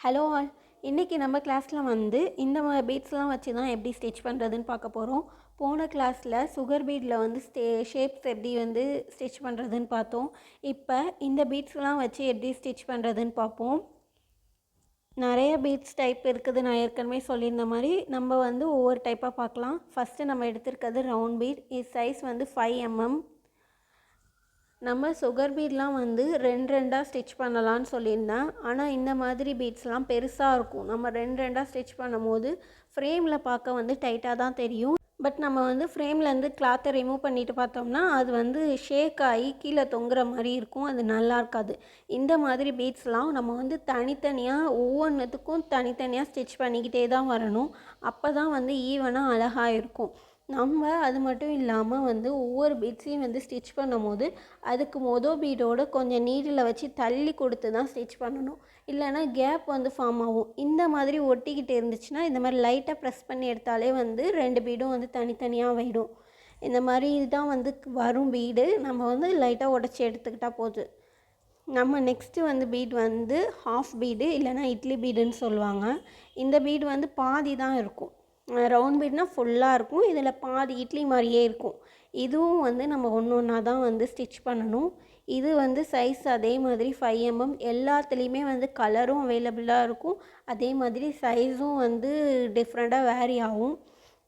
Hello all. இன்றைக்கி நம்ம கிளாஸில் வந்து இந்த பீட்ஸ்லாம் வச்சு தான் எப்படி ஸ்டிச் பண்ணுறதுன்னு பார்க்க போகிறோம். போன கிளாஸில் சுகர் பீடில் வந்து ஷேப்ஸ் எப்படி வந்து ஸ்டிச் பண்ணுறதுன்னு பார்த்தோம். இப்போ இந்த பீட்ஸ்லாம் வச்சு எப்படி ஸ்டிச் பண்ணுறதுன்னு பார்ப்போம். நிறைய பீட்ஸ் டைப் இருக்குது. நான் ஏற்கனவே சொல்லியிருந்த மாதிரி நம்ம வந்து ஒவ்வொரு டைப்பாக பார்க்கலாம். ஃபஸ்ட்டு நம்ம எடுத்திருக்கிறது ரவுண்ட் பீட். இது சைஸ் வந்து 5 mm. நம்ம சுகர் பீட்லாம் வந்து ரெண்டாக ஸ்டிச் பண்ணலான்னு சொல்லியிருந்தேன். ஆனால் இந்த மாதிரி பீட்ஸ்லாம் பெருசாக இருக்கும். நம்ம ரெண்டாக ஸ்டிச் பண்ணும்போது ஃப்ரேமில் பார்க்க வந்து டைட்டாக தான் தெரியும். பட் நம்ம வந்து ஃப்ரேம்லேருந்து கிளாத்தை ரிமூவ் பண்ணிவிட்டு பார்த்தோம்னா அது வந்து ஷேக் ஆகி கீழே தொங்குற மாதிரி இருக்கும். அது நல்லா இருக்காது. இந்த மாதிரி பீட்ஸ்லாம் நம்ம வந்து தனித்தனியாக ஒவ்வொன்றுத்துக்கும் தனித்தனியாக ஸ்டிச் பண்ணிக்கிட்டே தான் வரணும். அப்போ தான் வந்து ஈவனாக அழகாக இருக்கும். நம்ம அது மட்டும் இல்லாமல் வந்து ஒவ்வொரு பீட்ஸையும் வந்து ஸ்டிச் பண்ணும் போது அதுக்கு பீடோட கொஞ்சம் நீடில் வச்சு தள்ளி கொடுத்து தான் ஸ்டிச் பண்ணணும். இல்லைனா கேப் வந்து ஃபார்ம் ஆகும். இந்த மாதிரி ஒட்டிக்கிட்டு இருந்துச்சுன்னா இந்த மாதிரி லைட்டாக ப்ரெஸ் பண்ணி எடுத்தாலே வந்து 2 பீடும் வந்து தனித்தனியாக போயிடும். இந்த மாதிரி தான் வந்து வரும் பீடு. நம்ம வந்து லைட்டாக உடச்சி எடுத்துக்கிட்டால் போதும். நம்ம நெக்ஸ்ட்டு வந்து பீட் வந்து ஹாஃப் பீடு இல்லைனா இட்லி பீடுன்னு சொல்லுவாங்க. இந்த பீடு வந்து பாதி தான் இருக்கும். ரவுண்ட் பீட்னால் ஃபுல்லாக இருக்கும். இதில் பாதி இட்லி மாதிரியே இருக்கும். இதுவும் வந்து நம்ம ஒன்றா தான் வந்து ஸ்டிச் பண்ணணும். இது வந்து சைஸ் அதே மாதிரி 5 mm. எல்லாத்துலேயுமே வந்து கலரும் அவைலபிளாக இருக்கும். அதே மாதிரி சைஸும் வந்து டிஃப்ரெண்ட்டாக வேரி ஆகும்.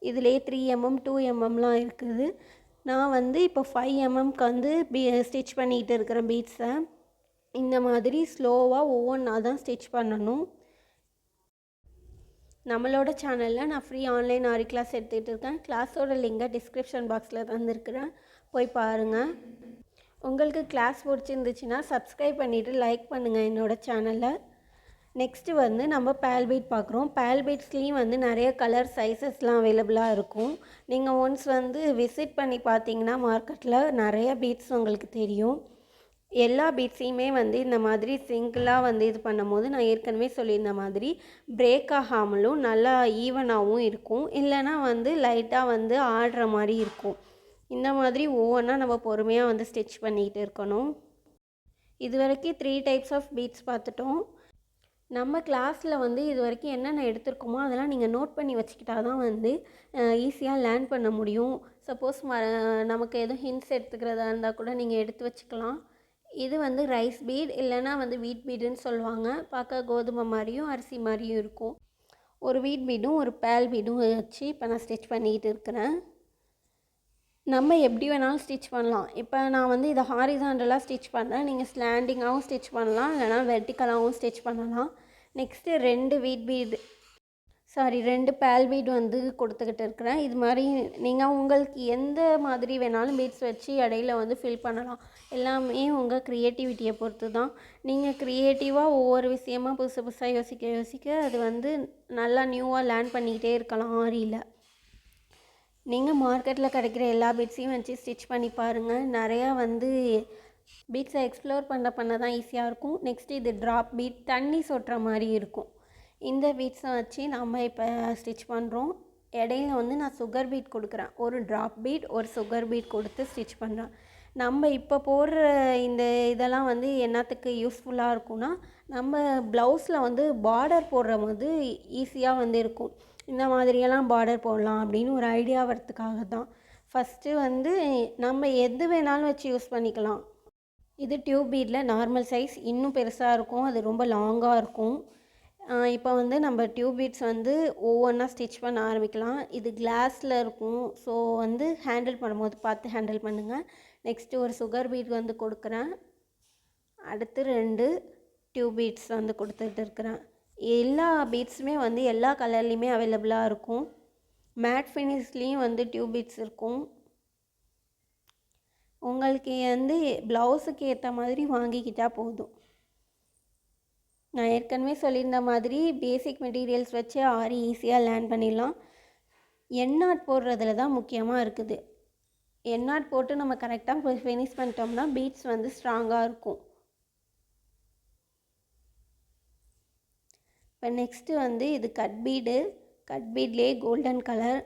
இதிலே 3 mm 2 mmலாம் இருக்குது. நான் வந்து இப்போ 5 mmக்கு வந்து ஸ்டிச் பண்ணிகிட்டு இருக்கிற பீட்ஸை இந்த மாதிரி ஸ்லோவாக ஒவ்வொன்றா தான் ஸ்டிச் பண்ணணும். நம்மளோட சேனலில் நான் ஃப்ரீ ஆன்லைன் ஆரி கிளாஸ் எடுத்துகிட்டு இருக்கேன். கிளாஸோட லிங்கை டிஸ்கிரிப்ஷன் பாக்ஸில் தந்துருக்குறேன், போய் பாருங்கள். உங்களுக்கு கிளாஸ் பிடிச்சிருந்துச்சுன்னா சப்ஸ்கிரைப் பண்ணிவிட்டு லைக் பண்ணுங்கள் என்னோடய சேனலில். நெக்ஸ்ட்டு வந்து நம்ம பேல் பீட் பார்க்குறோம். பேல் பீட்ஸ்லேயும் வந்து நிறைய கலர் சைஸஸ்லாம் அவைலபிளாக இருக்கும். நீங்கள் ஒன்ஸ் வந்து விசிட் பண்ணி பார்த்தீங்கன்னா மார்க்கெட்டில் நிறைய பீட்ஸ் உங்களுக்கு தெரியும். எல்லா பீட்ஸையுமே வந்து இந்த மாதிரி சிங்கிளாக வந்து இது பண்ணும்போது நான் ஏற்கனவே சொல்லியிருந்த மாதிரி பிரேக் ஆகாமலும் நல்லா ஈவனாகவும் இருக்கும். இல்லைனா வந்து லைட்டாக வந்து ஆடுற மாதிரி இருக்கும். இந்த மாதிரி ஒவ்வொன்றா நம்ம பொறுமையாக வந்து ஸ்டிச் பண்ணிக்கிட்டு இருக்கணும். இது வரைக்கும் 3 டைப்ஸ் ஆஃப் பீட்ஸ் பார்த்துட்டோம். நம்ம கிளாஸில் வந்து இது வரைக்கும் என்னென்ன எடுத்திருக்கோமோ அதெல்லாம் நீங்கள் நோட் பண்ணி வச்சுக்கிட்டா தான் வந்து ஈஸியாக லேர்ன் பண்ண முடியும். சப்போஸ் நமக்கு எதுவும் ஹிண்ட்ஸ் எடுத்துக்கிறதா இருந்தால் கூட நீங்கள் எடுத்து வச்சுக்கலாம். இது வந்து ரைஸ் பீட் இல்லைனா வந்து வீட் பீடுன்னு சொல்லுவாங்க. பார்க்க கோதுமை மாதிரியும் அரிசி மாதிரியும் இருக்கும். ஒரு வீட் பீடும் ஒரு பேல் பீடும் வச்சு இப்போ நான் ஸ்டிச் பண்ணிக்கிட்டு இருக்கிறேன். நம்ம எப்படி வேணாலும் ஸ்டிச் பண்ணலாம். இப்போ நான் வந்து இதை ஹாரிசாண்டலாக ஸ்டிச் பண்ணுறேன். நீங்கள் ஸ்லாண்டிங்காகவும் ஸ்டிச் பண்ணலாம், இல்லைனா வெர்டிக்கலாகவும் ஸ்டிச் பண்ணலாம். நெக்ஸ்ட்டு 2 பேல் பீட் வந்து கொடுத்துக்கிட்டு இருக்கிறேன். இது மாதிரி நீங்கள் உங்களுக்கு எந்த மாதிரி வேணாலும் பீட்ஸ் வச்சு இடையில வந்து ஃபில் பண்ணலாம். எல்லாமே உங்கள் க்ரியேட்டிவிட்டியை பொறுத்து தான். நீங்கள் க்ரியேட்டிவாக ஒவ்வொரு விஷயமாக புதுசாக யோசிக்க அது வந்து நல்லா நியூவாக லேர்ன் பண்ணிக்கிட்டே இருக்கலாம் ஆரியில். நீங்கள் மார்க்கெட்டில் கிடைக்கிற எல்லா பீட்ஸையும் வச்சு ஸ்டிச் பண்ணி பாருங்கள். நிறையா வந்து பீட்ஸை எக்ஸ்ப்ளோர் பண்ண தான் ஈஸியாக இருக்கும். நெக்ஸ்ட்டு இது ட்ராப் பீட், தண்ணி சொட்டுற மாதிரி இருக்கும். இந்த பீட்ஸை வச்சு நம்ம இப்போ ஸ்டிச் பண்ணுறோம். இடையில வந்து நான் சுகர் பீட் கொடுக்குறேன். ஒரு ட்ராப் பீட் ஒரு சுகர் பீட் கொடுத்து ஸ்டிச் பண்ணுறேன். நம்ம இப்போ போடுற இந்த இதெல்லாம் வந்து என்னத்துக்கு யூஸ்ஃபுல்லாக இருக்கும்னா நம்ம ப்ளவுஸில் வந்து பார்டர் போடுற போது ஈஸியாக வந்து இருக்கும். இந்த மாதிரியெல்லாம் பார்டர் போடலாம் அப்படின்னு ஒரு ஐடியா வரத்துக்காக தான். ஃபஸ்ட்டு வந்து நம்ம எது வேணாலும் வச்சு யூஸ் பண்ணிக்கலாம். இது டியூப் பீடில் நார்மல் சைஸ், இன்னும் பெருசாக இருக்கும். அது ரொம்ப லாங்காக இருக்கும். இப்போ வந்து நம்ம டியூப் பீட்ஸ் வந்து ஒவ்வொன்றா ஸ்டிச் பண்ண ஆரம்பிக்கலாம். இது கிளாஸில் இருக்கும். ஸோ வந்து ஹேண்டில் பண்ணும்போது பார்த்து ஹேண்டில் பண்ணுங்கள். நெக்ஸ்ட்டு ஒரு சுகர் பீட் வந்து கொடுக்குறேன். அடுத்து 2 டியூப் பீட்ஸ் வந்து கொடுத்துட்டு இருக்கிறேன். எல்லா பீட்ஸுமே வந்து எல்லா கலர்லேயுமே அவைலபிளாக இருக்கும். மேட் ஃபினிஷ்லேயும் வந்து டியூப் பீட்ஸ் இருக்கும். உங்களுக்கு வந்து ப்ளவுஸுக்கு ஏற்ற மாதிரி வாங்கிக்கிட்டால் போதும். நான் ஏற்கனவே சொல்லியிருந்த மாதிரி பேசிக் மெட்டீரியல்ஸ் வச்சு ஆரி ஈஸியாக லேர்ன் பண்ணிடலாம். எண்ணாட் போடுறதுல தான் முக்கியமாக இருக்குது. எண்ணாட் போட்டு நம்ம கரெக்டாக ஃபினிஷ் பண்ணிட்டோம்னா பீட்ஸ் வந்து ஸ்ட்ராங்காக இருக்கும். இப்போ நெக்ஸ்ட்டு வந்து இது கட் பீட்லேயே கோல்டன் கலர்.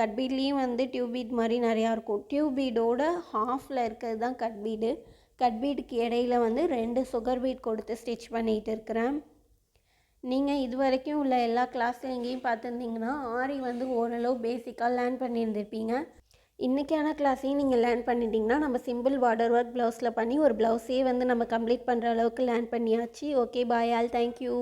கட் பீட்லேயும் வந்து டியூப் பீட் மாதிரி நிறையா இருக்கும். டியூப் பீடோட ஹாஃபில் இருக்கிறது தான் கட் பீடு. கட் பீடுக்கு இடையில வந்து 2 சுகர் பீட் கொடுத்து ஸ்டிச் பண்ணிகிட்டு இருக்கிறேன். நீங்கள் இது வரைக்கும் உள்ள எல்லா கிளாஸ்லையும் எங்கேயும் பார்த்துருந்தீங்கன்னா ஆரி வந்து ஓரளவு பேசிக்காக லேர்ன் பண்ணியிருந்திருப்பீங்க. இன்றைக்கான கிளாஸையும் நீங்கள் லேர்ன் பண்ணிட்டீங்கன்னா நம்ம சிம்பிள் பார்டர் ஒர்க் ப்ளவுஸில் பண்ணி ஒரு ப்ளவுஸே வந்து நம்ம கம்ப்ளீட் பண்ணுற அளவுக்கு லேர்ன் பண்ணியாச்சு. Okay, bye all, thank you.